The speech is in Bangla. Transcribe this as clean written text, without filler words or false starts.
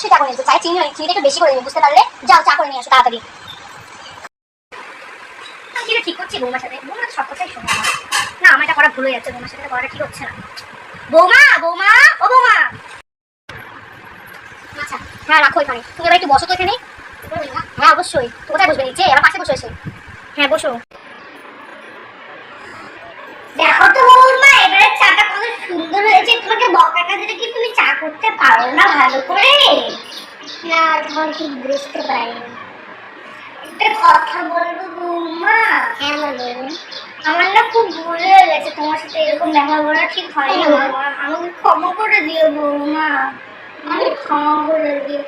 অবশ্যই চা করে নিতে চাই, চিনিটা একটু বেশি করে নিয়ে বুঝতে পারলে। যাও চা করে নিয়ে আসো তাড়াতাড়ি। আমি যেটা ঠিক করছি বৌমার সাথে, বৌমা সব কথাই শোনে না, আমার এটা করা ভুল হয়ে যাচ্ছে, বৌমার সাথে করাটা ঠিক হচ্ছে না। বৌমা বৌমা ও বৌমা। আচ্ছা হ্যাঁ রাখো এখানে, তুমি এবার একটু বসো তো এখানে। হ্যাঁ অবশ্যই, তো কোথায় বসবে, নিচে আমার পাশে বসে এসে? হ্যাঁ বসো। দেখো তো বৌমা, এবারে চাটা কত সুন্দর হয়েছে। তোমাকে বকা দিলে কি তুমি চা করতে পারো না ভালো করে? না ধর ঠিক বুঝতে পারিনি। একটা কথা বলবো বৌমা? হ্যাঁ বলবো। আমার না খুব ভুল হয়ে গেছে, তোমার সাথে এরকম ব্যবহার করা ঠিক হয়নি বৌমা, আমাকে ক্ষমা করে দিও বৌমা, আমাকে ক্ষমা করে দিও।